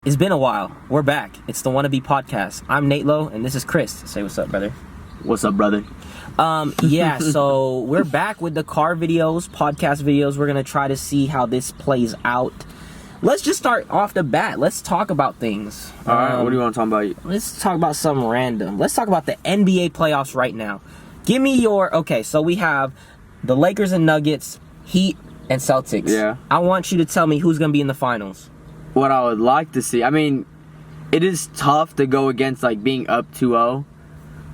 It's been a while. We're back. It's the Wannabe podcast. I'm Nate Lowe, and this is Chris. Say what's up, brother. What's up, brother? So we're back with the car videos, podcast videos. We're going to try to see how this plays out. Let's just start off the bat. Let's talk about things. All right, what do you want to talk about? Let's talk about something random. Let's talk about the NBA playoffs right now. Give me your... Okay, so we have the Lakers and Nuggets, Heat, and Celtics. Yeah. I want you to tell me who's going to be in the finals. What I would like to see, I mean, it is tough to go against, like, being up 2-0.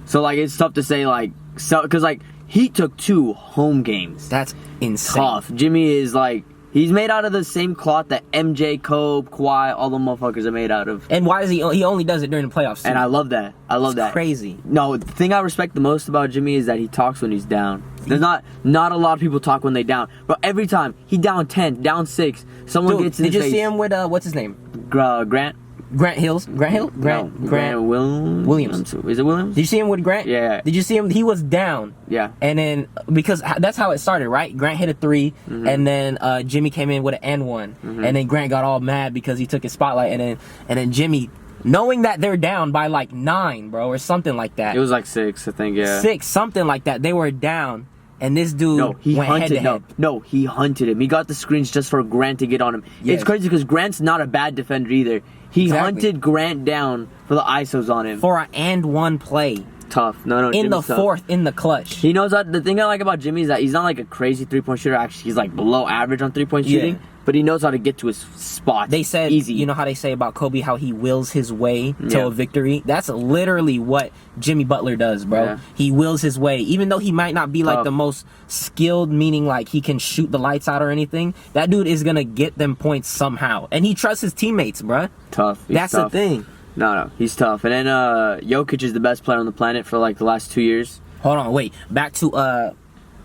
So, like, it's tough to say, like, because, like, Heat took 2 home games. That's insane. Tough. Jimmy is, like, he's made out of the same cloth that MJ, Kobe, Kawhi, all the motherfuckers are made out of. And why is he only does it during the playoffs, too. And I love that. It's crazy. No, the thing I respect the most about Jimmy is that he talks when he's down. There's not a lot of people talk when they down. But every time, he down 10, down 6, someone gets in his face. Did you see him with, what's his name? Grant? Grant Hill? Grant Williams. Is it Williams? Did you see him with Grant? Yeah. Did you see him? He was down. Yeah. And then, because that's how it started, right? Grant hit a 3, and then Jimmy came in with an and one. And then Grant got all mad because he took his spotlight, and then Jimmy, knowing that they're down by like 9, bro, or something like that. It was like 6, I think, yeah. 6, something like that. They were down. And this dude went head to head. No, he hunted him. He got the screens just for Grant to get on him. Yes. It's crazy because Grant's not a bad defender either. He hunted Grant down for the ISOs on him. For an and one play. Tough. No, in Jimmy's the fourth, in the clutch. He knows that. The thing I like about Jimmy is that he's not like a crazy 3-point shooter. Actually, he's like below average on 3-point shooting. But he knows how to get to his spot. They said, easy. You know how they say about Kobe, how he wills his way to a victory? That's literally what Jimmy Butler does, bro. Yeah. He wills his way. Even though he might not be like the most skilled, meaning like he can shoot the lights out or anything, that dude is going to get them points somehow. And he trusts his teammates, bro. Tough. That's tough. the thing. No, he's tough. And then Jokic is the best player on the planet for like the last 2 years. Hold on, wait. Back to talking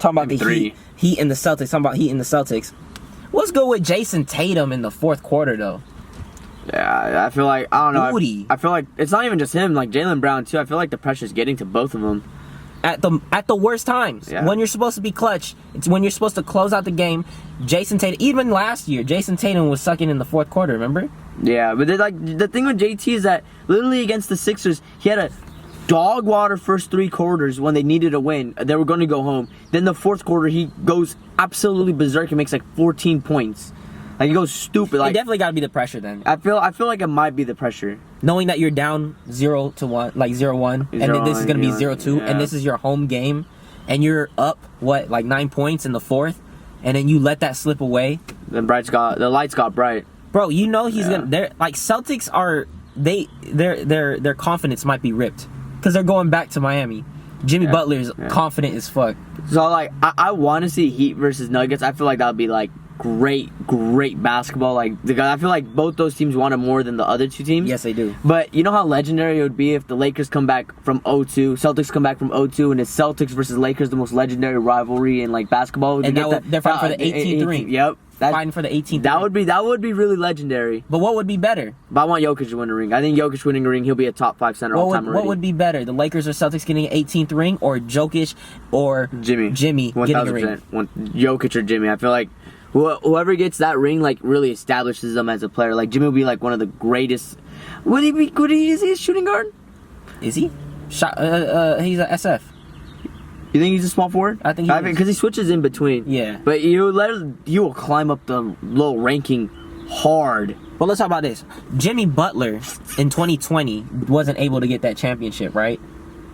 about the Heat and the Celtics. Talking about Heat and the Celtics. What's good with Jason Tatum in the fourth quarter, though? Yeah, I feel like, I don't know. Booty. I feel like it's not even just him, like Jaylen Brown, too. I feel like the pressure's getting to both of them. At the worst times. Yeah. When you're supposed to be clutch. It's when you're supposed to close out the game. Jason Tatum, even last year, Jason Tatum was sucking in the fourth quarter, remember? Yeah, but the thing with JT is that literally against the Sixers, he had a dog water first 3 quarters when they needed a win. They were going to go home. Then the fourth quarter, he goes absolutely berserk and makes like 14 points. Like, he goes stupid. Like, it definitely got to be the pressure then. I feel like it might be the pressure. Knowing that you're down 0-1, like 0-1, and then this is going to be 0-2, and this is your home game, and you're up, like 9 points in the fourth, and then you let that slip away. Then the lights got bright. Bro, you know he's going to... Like, Celtics are... Their confidence might be ripped. Because they're going back to Miami. Jimmy Butler's confident as fuck. So, like, I want to see Heat versus Nuggets. I feel like that would be, like, great basketball. Like, because I feel like both those teams want it more than the other 2 teams. Yes, they do. But you know how legendary it would be if the Lakers come back from 0-2, Celtics come back from 0-2, and it's Celtics versus Lakers, the most legendary rivalry in, like, basketball. And they're fighting for the 18th ring. Yep. Fighting for the 18th ring. That would be really legendary. But what would be better? But I want Jokic to win a ring. I think Jokic winning a ring, he'll be a top 5 center all time already. What would be better? The Lakers or Celtics getting an 18th ring, or Jokic or Jimmy getting a ring? Jokic or Jimmy. I feel like whoever gets that ring, like, really establishes them as a player. Like, Jimmy will be like one of the greatest. Is he a shooting guard? Is he? He's a SF. You think he's a small forward? I think he is. Because he switches in between. Yeah. But you will climb up the low ranking hard. But let's talk about this. Jimmy Butler in 2020 wasn't able to get that championship, right?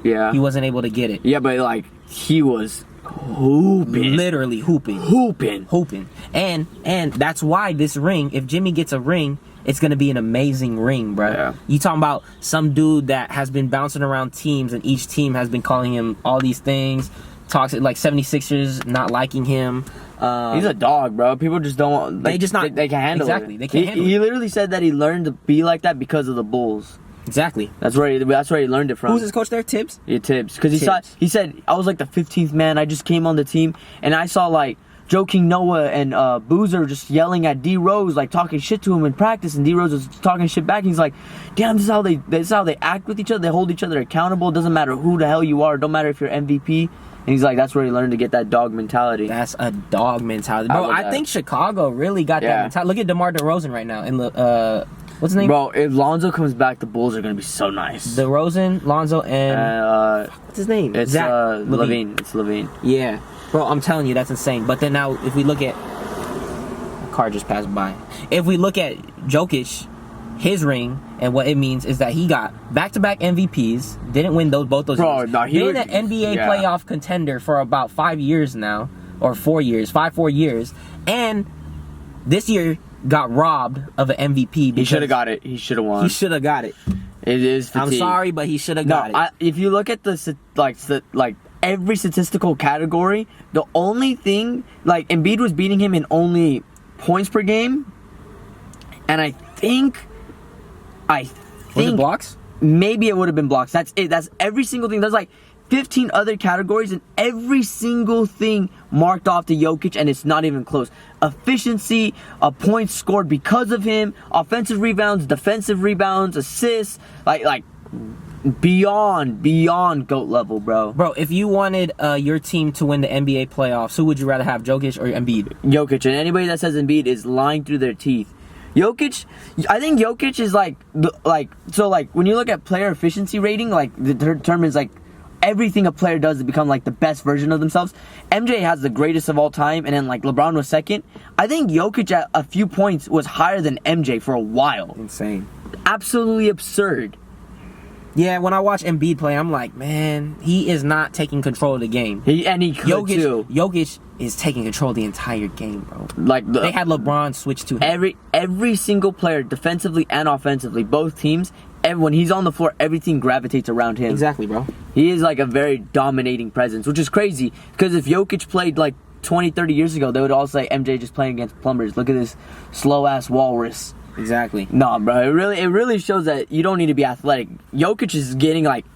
Yeah. He wasn't able to get it. Yeah, but like he was hooping. Literally hooping. And that's why this ring, if Jimmy gets a ring, it's going to be an amazing ring, bro. Yeah. You talking about some dude that has been bouncing around teams, and each team has been calling him all these things. Talks like 76ers not liking him. He's a dog, bro. People just don't. Like, they can't handle it. Exactly. They can't handle it. He literally said that he learned to be like that because of the Bulls. Exactly. That's where he learned it from. Who's his coach there? Tibbs? Yeah, Tibbs. Because he said, I was like the 15th man. I just came on the team, and I saw like Joakim Noah and Boozer just yelling at D Rose, like talking shit to him in practice, and D Rose was talking shit back. And he's like, "Damn, this is how they act with each other. They hold each other accountable. It doesn't matter who the hell you are. It don't matter if you're MVP." And he's like, that's where he learned to get that dog mentality. That's a dog mentality, bro. I think Chicago really got that mentality. Look at DeMar DeRozan right now in the What's his name? Bro, if Lonzo comes back, the Bulls are gonna be so nice. DeRozan, Lonzo, and what's his name? It's Zach Levine. It's Levine. Yeah, bro, I'm telling you, that's insane. But then now, if we look at, a car just passed by. If we look at Jokic, his ring, and what it means is that he got back-to-back MVPs, didn't win both those years. No, been an NBA playoff contender for about 5 years now, or 4 years, 4 years, and this year got robbed of an MVP. He should have got it. He should have won. He should have got it. It is fatigue. I'm sorry, but he should have got it. If you look at every statistical category, the only thing, like, Embiid was beating him in only points per game, and I think Was it blocks? Maybe it would have been blocks. That's it. That's every single thing. There's like 15 other categories, and every single thing marked off to Jokic, and it's not even close. Efficiency, points scored because of him, offensive rebounds, defensive rebounds, assists, like beyond GOAT level, bro. Bro, if you wanted your team to win the NBA playoffs, who would you rather have, Jokic or Embiid? Jokic, and anybody that says Embiid is lying through their teeth. Jokic, I think Jokic is when you look at player efficiency rating, like the term is like everything a player does to become like the best version of themselves. MJ has the greatest of all time, and then like LeBron was second. I think Jokic at a few points was higher than MJ for a while. Insane. Absolutely absurd. Yeah, when I watch Embiid play, I'm like, man, he is not taking control of the game. He could too. Jokic is taking control of the entire game, bro. They had LeBron switch to him. Every single player, defensively and offensively, both teams, when he's on the floor, everything gravitates around him. Exactly, bro. He is like a very dominating presence, which is crazy, because if Jokic played like 20, 30 years ago, they would all say MJ just playing against plumbers. Look at this slow-ass walrus. Exactly. Nah, bro, it really shows that you don't need to be athletic. Jokic is getting like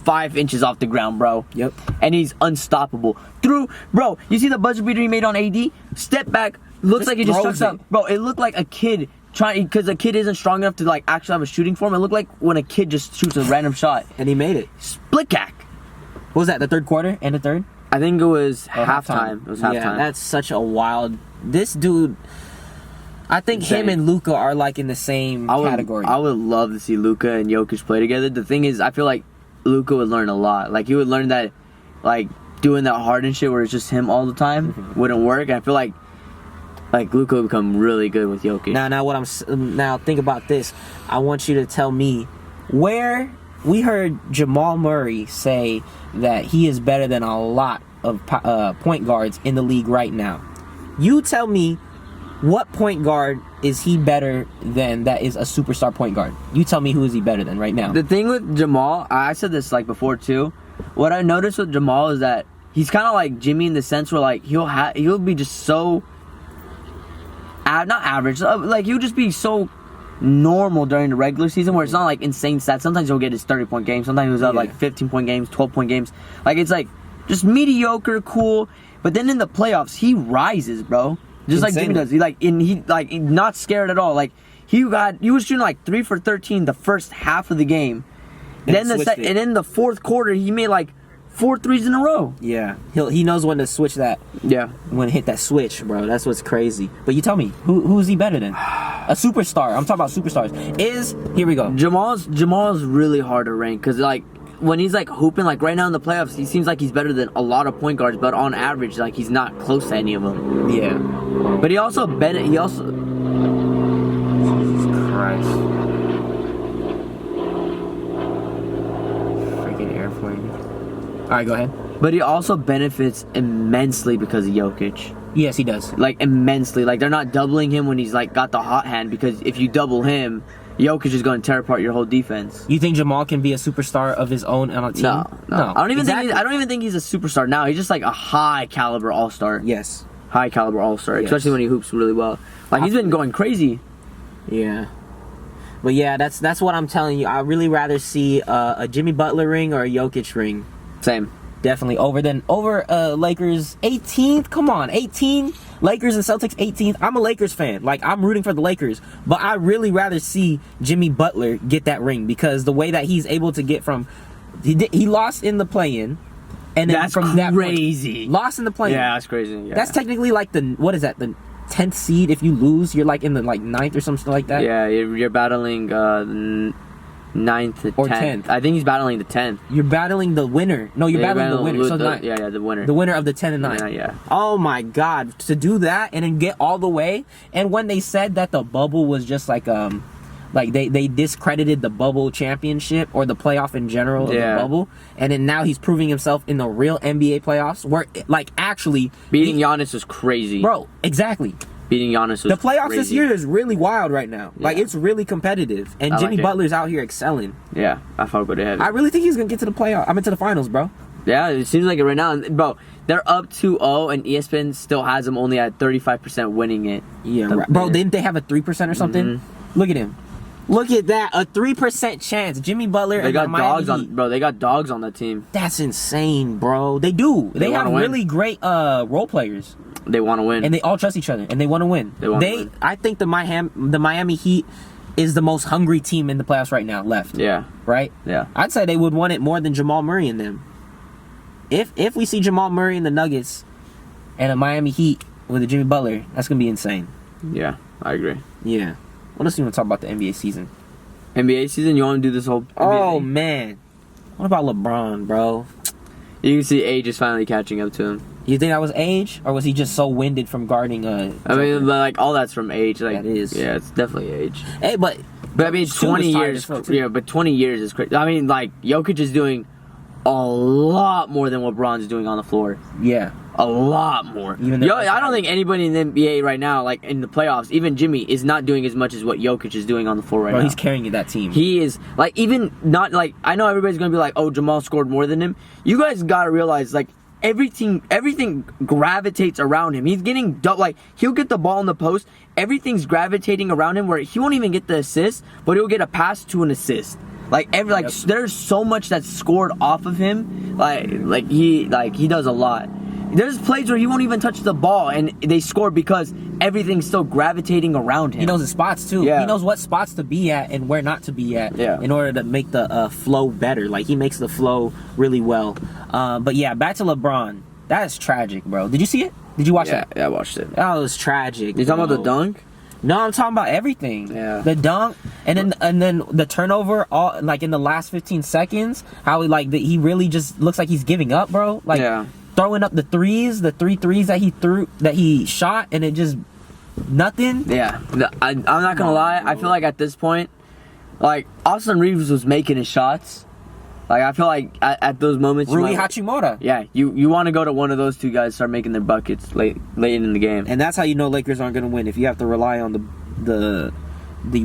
5 inches off the ground, bro. Yep. And he's unstoppable. Bro, you see the buzzer beater he made on AD? Step back, looks like he just chucks up. Bro, it looked like a kid because the kid isn't strong enough to like actually have a shooting form. It looked like when a kid just shoots a random shot. And he made it. Split cack. What was that, the third quarter? End of third? I think it was halftime. It was halftime. Yeah, that's such a wild... This dude... I think him and Luka are like in the same category. I would love to see Luka and Jokic play together. The thing is, I feel like Luka would learn a lot. Like, he would learn that, like, doing that Harden shit where it's just him all the time wouldn't work. I feel like Luka would become really good with Jokic. Now think about this. I want you to tell me where we heard Jamal Murray say that he is better than a lot of point guards in the league right now. You tell me, what point guard is he better than that is a superstar point guard? You tell me, who is he better than right now? The thing with Jamal, I said this like before too. What I noticed with Jamal is that he's kind of like Jimmy in the sense where like he'll be just so not average, like he'll just be so normal during the regular season where it's not like insane stats. Sometimes he'll get his 30-point games. Sometimes he'll have like 15-point games, 12-point games. Like it's like just mediocre, cool. But then in the playoffs, he rises, bro. Just like Jimmy does. He not scared at all. Like he was shooting like 3 for 13 the first half of the game. And then the fourth quarter he made like 4 threes in a row. Yeah. He knows when to switch that. Yeah. When to hit that switch, bro. That's what's crazy. But you tell me, who is he better than? A superstar. I'm talking about superstars. Here we go. Jamal's really hard to rank because like when he's like hooping, like right now in the playoffs, he seems like he's better than a lot of point guards, but on average, like he's not close to any of them. Yeah. But he also Jesus Christ. Freaking airplane. Alright, go ahead. But he also benefits immensely because of Jokic. Yes, he does. Like immensely. Like they're not doubling him when he's like got the hot hand, because if you double him, Jokic is going to tear apart your whole defense. You think Jamal can be a superstar of his own on a team? No. I don't even think he's a superstar now. He's just like a high caliber all-star. Yes. High caliber all-star, especially when he hoops really well. Like he's been going crazy. Yeah. But yeah, that's what I'm telling you. I'd really rather see a Jimmy Butler ring or a Jokic ring. Same. Definitely over Lakers 18th. Come on, 18. Lakers and Celtics 18th. I'm a Lakers fan. Like, I'm rooting for the Lakers, but I really rather see Jimmy Butler get that ring, because the way that he's able to get from he lost in the play-in, and then that's from crazy. That point, lost in the play-in. Yeah, that's crazy. Yeah. That's technically like what is that? 10th seed. If you lose, you're like in the like 9th or something like that. Yeah, you're battling 9th to 10th. Or 10th. I think he's battling the 10th. You're battling the winner. No, you're battling the winner. So the winner. The winner of the 10 and 9. Yeah. Oh my God, to do that and then get all the way. And when they said that the bubble was just like they discredited the bubble championship or the playoff in general of the bubble, and then now he's proving himself in the real NBA playoffs, where like actually beating Giannis was crazy, bro. Exactly. Beating Giannis was the playoffs crazy. This year is really wild right now. Yeah. Like it's really competitive, and Jimmy Butler's out here excelling. Yeah, I fuck with it. I really think he's gonna get to the playoff. I'm into the finals, bro. Yeah, it seems like it right now. And, bro, they're up 2-0, and ESPN still has them only at 35% winning it. Yeah, bro. Didn't they have a 3% or something? Mm-hmm. Look at him. Look at that, a 3% chance. Jimmy Butler. They got and the Miami dogs Heat. on, bro. They got dogs on that team. That's insane, bro. They do. They have really great role players. They want to win, and they all trust each other, and they want to win. Win. I think the Miami Heat is the most hungry team in the playoffs right now left. Yeah. Right. Yeah. I'd say they would want it more than Jamal Murray and them. If we see Jamal Murray in the Nuggets and a Miami Heat with a Jimmy Butler, that's gonna be insane. Yeah, I agree. Yeah. What else do you want to talk about the NBA season? NBA season? You want to do this whole? NBA? Oh man, what about LeBron, bro? You can see age is finally catching up to him. You think that was age, or was he just so winded from guarding I mean, like all that's from age. Like that is. Yeah, it's definitely age. Hey, but I mean, 20 years. Yeah, but 20 years is crazy. I mean, like Jokic is doing a lot more than what LeBron's doing on the floor. Yeah. A lot more. I don't think anybody in the NBA right now, like in the playoffs, even Jimmy, is not doing as much as what Jokic is doing on the floor right now. He's carrying that team. He is, like, even not, like, I know everybody's going to be like, oh, Jamal scored more than him. You guys got to realize, like, everything gravitates around him. He's getting, like, he'll get the ball in the post. Everything's gravitating around him where he won't even get the assist, but he'll get a pass to an assist. There's so much that's scored off of him. He does a lot. There's plays where he won't even touch the ball, and they score because everything's still gravitating around him. He knows his spots, too. Yeah. He knows what spots to be at and where not to be at in order to make the flow better. Like, he makes the flow really well. But, yeah, back to LeBron. That is tragic, bro. Did you see it? Did you watch that? Yeah, I watched it. That was tragic. You talking about the dunk? No, I'm talking about everything. Yeah. The dunk, and then the turnover, all like in the last 15 seconds. How he really just looks like he's giving up, bro. Like, throwing up the three threes that he shot, and it just nothing. Yeah, I'm not gonna lie. I feel like at this point, like Austin Reeves was making his shots. Like I feel like at those moments, Rui Hachimura. Yeah, you want to go to one of those two guys, start making their buckets late in the game, and that's how you know Lakers aren't gonna win if you have to rely on the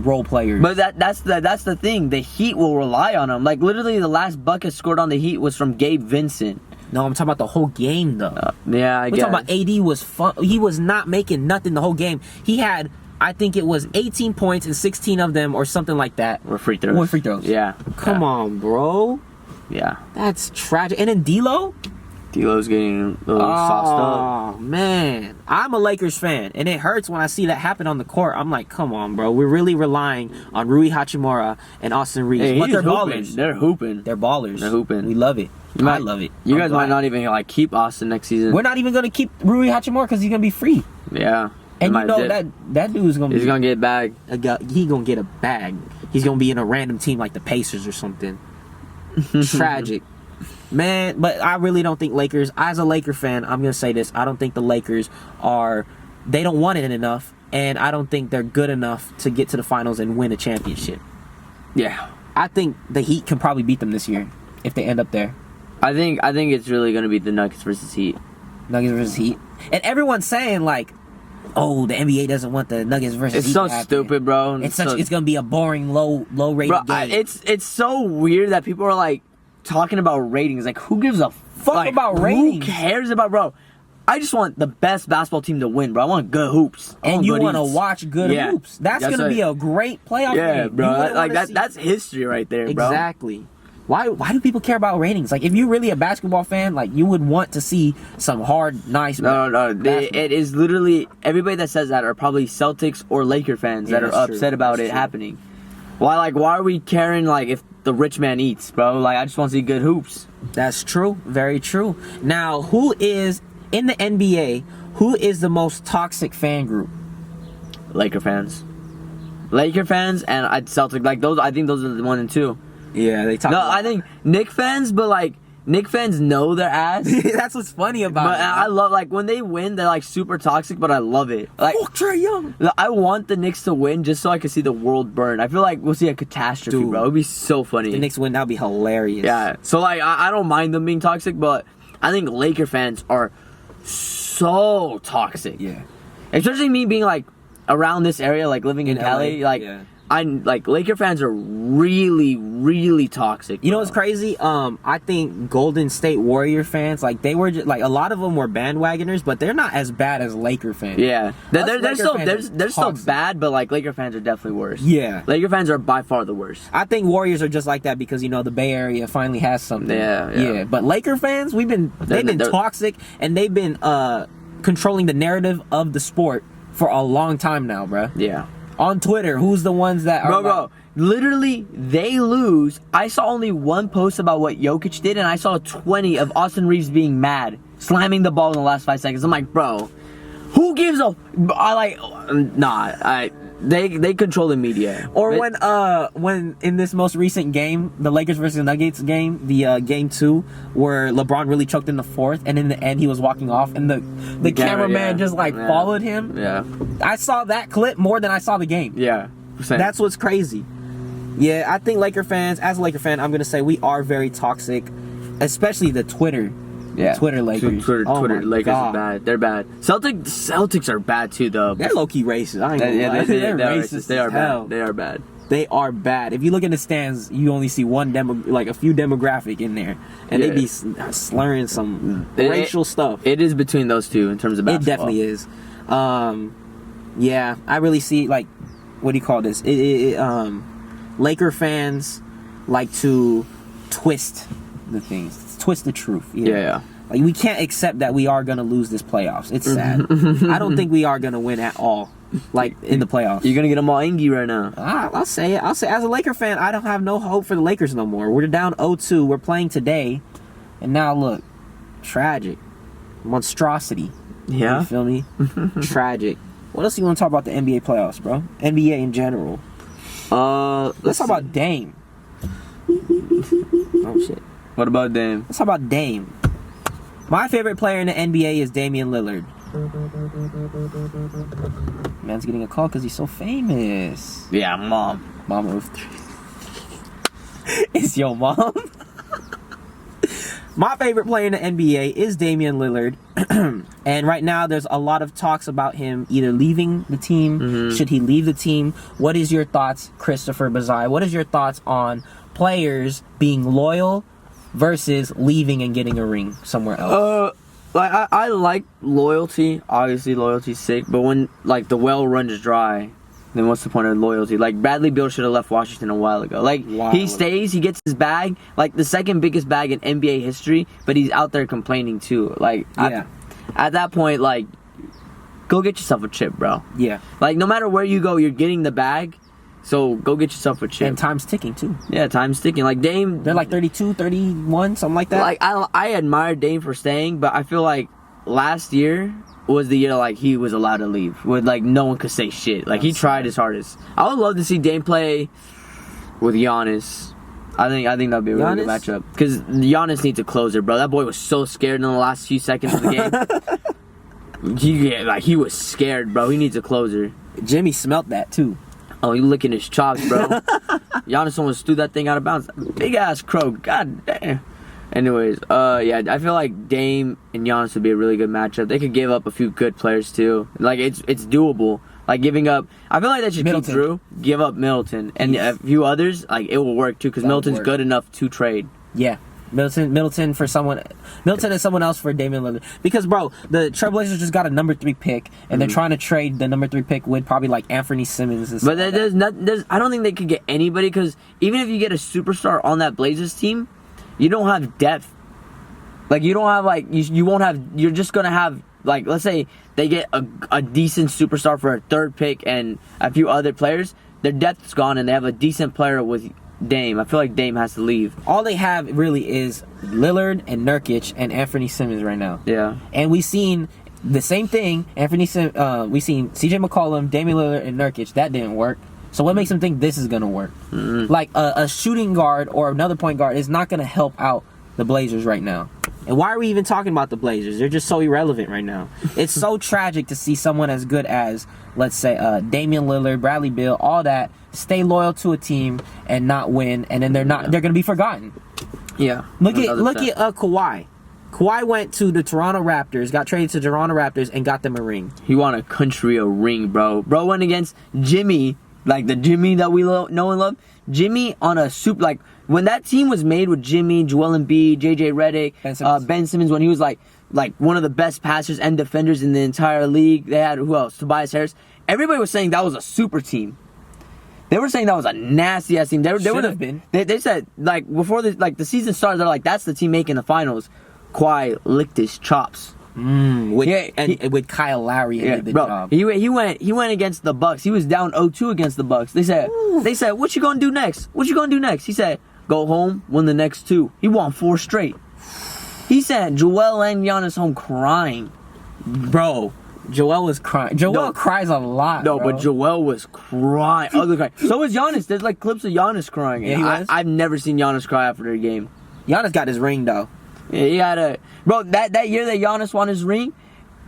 role players. But that's the thing. The Heat will rely on them. Like literally, the last bucket scored on the Heat was from Gabe Vincent. No, I'm talking about the whole game, though. Yeah, We're talking about AD was fun. He was not making nothing the whole game. He had, I think it was 18 points and 16 of them or something like that. Were free throws. Yeah. Come on, bro. Yeah. That's tragic. And then D'Lo? D'Lo's getting a little sauced up. Oh, man. I'm a Lakers fan, and it hurts when I see that happen on the court. I'm like, come on, bro. We're really relying on Rui Hachimura and Austin Reeves. Hey, but they're ballers. They're hooping. They're ballers. They're hooping. We love it. I love it. You guys might not even like keep Austin next season. We're not even going to keep Rui Hachimura because he's going to be free. Yeah. And you know that dude's going to be... He's going to get a bag. He's going to get a bag. He's going to be in a random team like the Pacers or something. Tragic. Man, but I really don't think Lakers... As a Laker fan, I'm going to say this. I don't think the Lakers are... They don't want it enough. And I don't think they're good enough to get to the finals and win a championship. Yeah. I think the Heat can probably beat them this year if they end up there. I think it's really going to be the Nuggets versus Heat. Nuggets versus Heat. And everyone's saying, like, oh, the NBA doesn't want the Nuggets versus Heat. It's so stupid, bro. It's going to be a boring, low rated game. It's so weird that people are, like, talking about ratings. Like, who gives a fuck about ratings? Who cares about, bro? I just want the best basketball team to win, bro. I want good hoops. And you want to watch good hoops. That's going to be a great playoff game. Yeah, bro. That's history right there, bro. Exactly. Why do people care about ratings? Like, if you're really a basketball fan, like, you would want to see some hard, nice... No. It is literally... Everybody that says that are probably Celtics or Laker fans that are upset about it happening. Why are we caring, like, if the rich man eats, bro? Like, I just want to see good hoops. That's true. Very true. Now, who is... In the NBA, Who is the most toxic fan group? Laker fans, and Celtic. Like those, I think those are the 1 and 2. Yeah, they talk. No, I think Knick fans, but like Knick fans know their ass. That's what's funny about But it. I love, like, when they win, they're like super toxic, but I love it. Like, Fuck Trae Young. I want the Knicks to win just so I can see the world burn. I feel like we'll see a catastrophe, Dude. bro. It'd be so funny. The Knicks win, that'd be hilarious. Yeah. So like, I don't mind them being toxic, but I think Laker fans are so toxic. Yeah. Especially me being like around this area, like living in In Cali, LA, like. yeah. I'm like Laker fans are really, really toxic. You know bro. what's crazy? I think Golden State Warrior fans, like they were just, like a lot of them were bandwagoners, but they're not as bad as Laker fans. Yeah, they're Laker still fans they're are still toxic. bad, but like Laker fans are definitely worse. Yeah. Laker fans are by far the worst. I think Warriors are just like that because you know the Bay Area finally has something. Yeah. But Laker fans, they've been They're- toxic and they've been controlling the narrative of the sport for a long time now, bruh. Yeah, On Twitter, who's the ones that are bro. Literally, they lose. I saw only one post about what Jokic did, and I saw 20 of Austin Reeves being mad, slamming the ball in the last 5 seconds. I'm like, bro, who gives a? They control the media. Or when in this most recent game, the Lakers versus Nuggets game, the game 2, where LeBron really choked in the fourth, and in the end he was walking off, and the cameraman just followed him. Yeah, I saw that clip more than I saw the game. yeah. That's what's crazy. Yeah, I think Laker fans, as a Laker fan, I'm gonna say we are very toxic, especially the Twitter Lakers. Twitter Oh my Lakers God. are bad. They're bad. Celtics are bad too, though. They're low key racist. I ain't gonna lie. They're racist. They are as hell. bad. They are bad. They are bad. If you look in the stands, you only see a few demographic in there, and Yeah. they be slurring some racial stuff. It is between those two in terms of It basketball. definitely is. Yeah, I really see like, what do you call this? Laker fans like to twist the things, twist the truth. Yeah. Like we can't accept that we are gonna lose this playoffs. It's sad. I don't think we are gonna win at all. Like in the playoffs. You're gonna get them all angry right now. I'll say it. As a Laker fan, I don't have no hope for the Lakers no more. We're down 0-2. We're playing today, and now look, tragic, monstrosity. Yeah. You feel me? Tragic. What else do you want to talk about the NBA playoffs, bro? NBA in general. Let's talk about Dame. Oh shit. What about Dame? Let's talk about Dame. My favorite player in the NBA is Damian Lillard. Man's getting a call because he's so famous. Yeah, mom. Mama of 3. It's your mom. My favorite player in the NBA is Damian Lillard. And right now there's a lot of talks about him either leaving the team. Mm-hmm. Should he leave the team? What is your thoughts, Christopher Bazai? What is your thoughts on players being loyal versus leaving and getting a ring somewhere else? Like I like loyalty. Obviously, loyalty's sick. But when like the well runs dry, then what's the point of loyalty? Like Bradley Beal should have left Washington a while ago. Like he stays, he gets his bag, like the second biggest bag in NBA history. But he's out there complaining too. Like at that point, like go get yourself a chip, bro. Yeah. Like no matter where you go, you're getting the bag. So go get yourself a chip. And time's ticking too. Yeah, time's ticking. Like Dame, They're like 32, 31, something like that. like I admire Dame for staying, but I feel like last year was the year like he was allowed to leave, with like no one could say shit. Like he tried his hardest. I would love to see Dame play with Giannis. I think that'd be a really good matchup because Giannis needs a closer, bro. That boy was so scared in the last few seconds of the game. He was scared, bro. He needs a closer. Jimmy smelt that too. Oh, you licking his chops, bro. Giannis almost threw that thing out of bounds. Big ass crow. God damn. Anyways, yeah, I feel like Dame and Giannis would be a really good matchup. They could give up a few good players too. Like it's doable. Like giving up, I feel like that should keep through. Give up Middleton and a few others. Like it will work too because Middleton's good enough to trade. Yeah. Middleton is someone else for Damian Lillard. Because, bro, the Trailblazers just got a number 3 pick, and they're trying to trade the number 3 pick with probably like Anthony Simmons and stuff. But I don't think they could get anybody because even if you get a superstar on that Blazers team, you don't have depth. Like you don't have like you won't have. You're just gonna have like let's say they get a decent superstar for a 3rd pick and a few other players. Their depth's gone, and they have a decent player with Dame. I feel like Dame has to leave. All they have really is Lillard and Nurkic and Anthony Simmons right now. Yeah. And we've seen the same thing. We seen CJ McCollum, Damian Lillard, and Nurkic. That didn't work. So what makes him think this is gonna work? Like a shooting guard or another point guard is not gonna help out the Blazers right now. And why are we even talking about the Blazers? They're just so irrelevant right now. It's so tragic to see someone as good as, let's say, Damian Lillard, Bradley Beal, all that, stay loyal to a team and not win, and then they're gonna be forgotten. Yeah. Look at Kawhi. Kawhi went to the Toronto Raptors, got traded to the Toronto Raptors, and got them a ring. He won a country a ring, bro. Bro went against Jimmy, like the Jimmy that we know and love. Jimmy on a like when that team was made with Jimmy, Joel Embiid, JJ Redick, Ben Simmons, when he was like one of the best passers and defenders in the entire league. They had who else? Tobias Harris. Everybody was saying that was a super team. They were saying that was a nasty ass team. They would have been. They said like before the season started, they're like, that's the team making the finals. Kawhi licked his chops. With Kyle Lowry did the job. He went against the Bucks. He was down 0-2 against the Bucks. They said, what you gonna do next? What you gonna do next? He said, go home, win the next 2. He won 4 straight. He sent Joel and Giannis home crying. Bro, Joel was crying. Joel cries a lot. No, bro. but Joel was crying. Ugly crying. So was Giannis. There's like clips of Giannis crying. Yeah, he was? I've never seen Giannis cry after a game. Giannis got his ring though. Yeah, he had bro. That year that Giannis won his ring,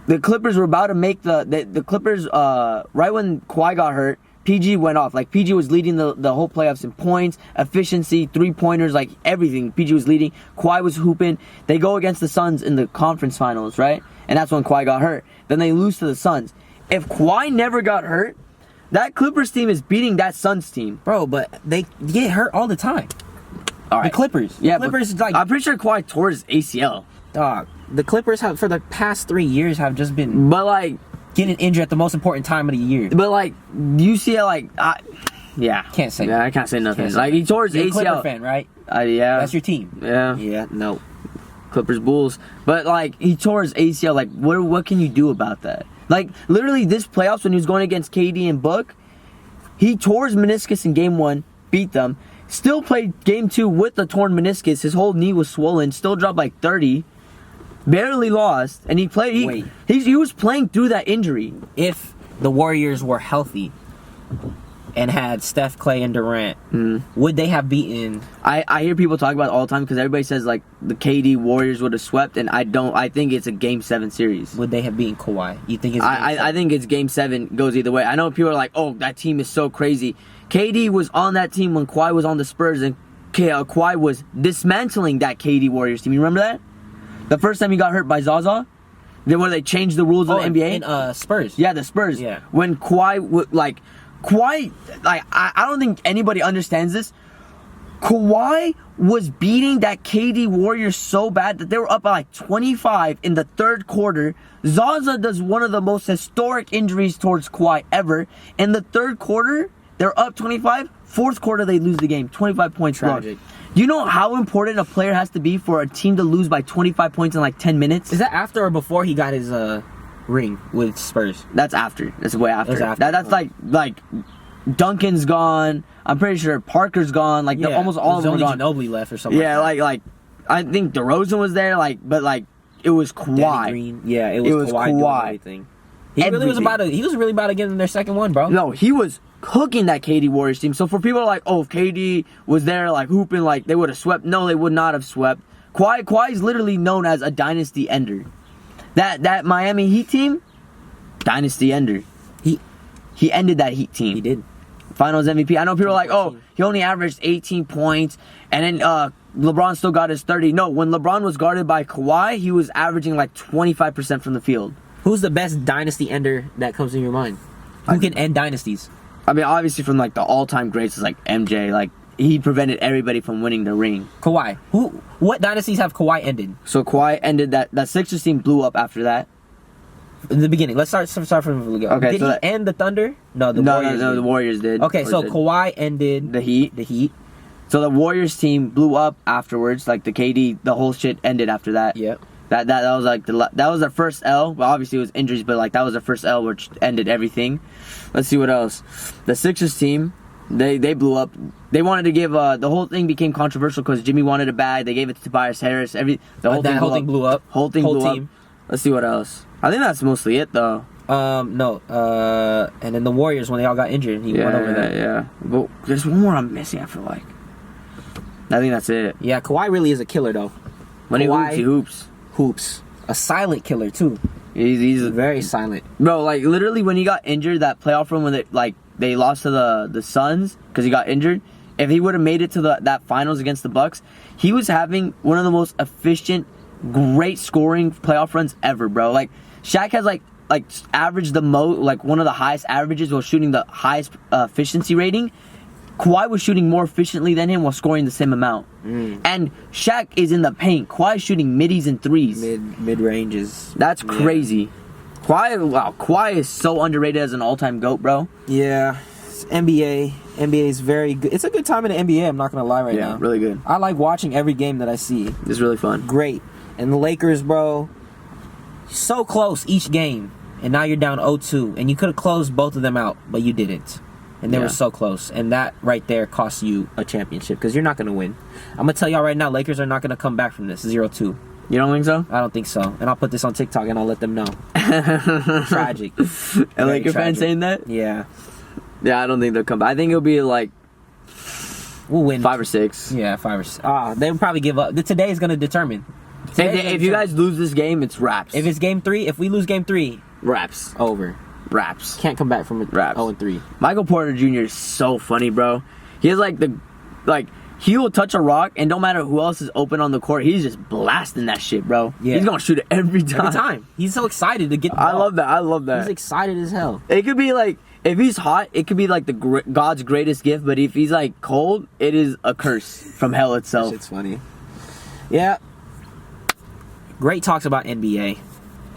the Clippers were about to make the Clippers. Right when Kawhi got hurt, PG went off. Like PG was leading the whole playoffs in points, efficiency, 3-pointers, like everything. PG was leading. Kawhi was hooping. They go against the Suns in the conference finals, right? And that's when Kawhi got hurt. Then they lose to the Suns. If Kawhi never got hurt, that Clippers team is beating that Suns team, bro. But they get hurt all the time. All right. The Clippers. Yeah, Clippers I'm pretty sure Kawhi tore his ACL. Dog. The Clippers have for the past 3 years have just been getting injured at the most important time of the year. But like you see how yeah. Can't say. Yeah, I can't say nothing. Like he tore his You're ACL. a Clipper fan, right? Yeah. That's your team. Yeah. Yeah. No. Clippers Bulls. But like he tore his ACL. Like what can you do about that? Like literally this playoffs when he was going against KD and Book, he tore his meniscus in game 1, beat them. Still played game 2 with the torn meniscus. His whole knee was swollen. Still dropped like 30. Barely lost. And he played. He was playing through that injury. If the Warriors were healthy and had Steph, Clay, and Durant, would they have beaten? I hear people talk about it all the time because everybody says like the KD Warriors would have swept, and I don't. I think it's a Game 7 series. Would they have beaten Kawhi? You think it's? I think it's Game 7 goes either way. I know people are like, oh, that team is so crazy. KD was on that team when Kawhi was on the Spurs, and Kawhi was dismantling that KD Warriors team. You remember that? The first time he got hurt by Zaza, where they changed the rules of the NBA. In Spurs. Yeah, the Spurs. Yeah. When Kawhi, I don't think anybody understands this. Kawhi was beating that KD Warriors so bad that they were up by like 25 in the third quarter. Zaza does one of the most historic injuries towards Kawhi ever. In the third quarter, they're up 25. Fourth quarter, they lose the game. 25 points. Tragic. Do you know how important a player has to be for a team to lose by 25 points in like 10 minutes? Is that after or before he got his ring with Spurs? That's after. That's way after. That's after. That's like Duncan's gone. I'm pretty sure Parker's gone. Like almost all of them are gone. Ginobili left or something. Yeah, like I think DeRozan was there. But it was Kawhi. Danny Green. Yeah, it was Kawhi. Doing everything. He was really about to get in their second one, bro. No, he was cooking that KD Warriors team. So for people like, oh, if KD was there like hooping, like they would have swept. No, they would not have swept. Kawhi's literally known as a dynasty ender. That Miami Heat team, dynasty ender. He ended that Heat team. He did. Finals MVP. I know people are like, oh, he only averaged 18 points, and then LeBron still got his 30. No, when LeBron was guarded by Kawhi, he was averaging like 25% from the field. Who's the best dynasty ender that comes to your mind? Who can end dynasties? I mean, obviously from like the all-time greats is like MJ. Like he prevented everybody from winning the ring. Kawhi. What dynasties have Kawhi ended? So Kawhi ended that Sixers team blew up after that. In the beginning, let's start from the beginning. Okay, did he end the Thunder? No, the Warriors. No, the Warriors did. Okay, so Kawhi ended the Heat. So the Warriors team blew up afterwards. Like the KD, the whole shit ended after that. Yep. That was like that was their first L. Well, obviously it was injuries, but like that was their first L, which ended everything. Let's see what else. The Sixers team, they blew up. They wanted to give the whole thing became controversial because Jimmy wanted a bag. They gave it to Tobias Harris. The whole thing blew up. Whole thing blew up. Let's see what else. I think that's mostly it though. No. And then the Warriors when they all got injured, he went over that. Yeah. But there's one more I'm missing. I feel like. I think that's it. Yeah, Kawhi really is a killer though. When he hoops. Hoops. A silent killer too. He's Very silent. Bro, like literally when he got injured that playoff run when they lost to the Suns because he got injured. If he would have made it to that finals against the Bucks, he was having one of the most efficient, great scoring playoff runs ever, bro. Like Shaq has like averaged the most, like one of the highest averages while shooting the highest efficiency rating. Kawhi was shooting more efficiently than him while scoring the same amount. And Shaq is in the paint. Kawhi is shooting middies and threes. Mid ranges. That's crazy. Kawhi is so underrated as an all-time GOAT, bro. Yeah. NBA is very good. It's a good time in the NBA, I'm not going to lie now. Yeah, really good. I like watching every game that I see. It's really fun. Great. And the Lakers, bro, so close each game. And now you're down 0-2. And you could have closed both of them out, but you didn't. And they were so close. And that right there costs you a championship because you're not going to win. I'm going to tell y'all right now, Lakers are not going to come back from this 0-2. You don't think so? I don't think so. And I'll put this on TikTok and I'll let them know. Tragic. A Laker fan saying that? Yeah. Yeah, I don't think they'll come back. I think it'll be like we'll win 5 or 6. Yeah, 5 or 6. They'll probably give up. Today is going to determine. If you guys lose this game, it's wraps. If it's game 3, if we lose game 3, wraps. Over. Wraps. Can't come back from it. Wraps. 0-3. Michael Porter Jr. is so funny, bro. He has he will touch a rock and don't matter who else is open on the court, he's just blasting that shit, bro. Yeah. He's gonna shoot it every time. Every time. He's so excited to get the ball. I love that. He's excited as hell. It could be like, if he's hot, it could be like God's greatest gift, but if he's like cold, it is a curse from hell itself. It's funny. Yeah. Great talks about NBA.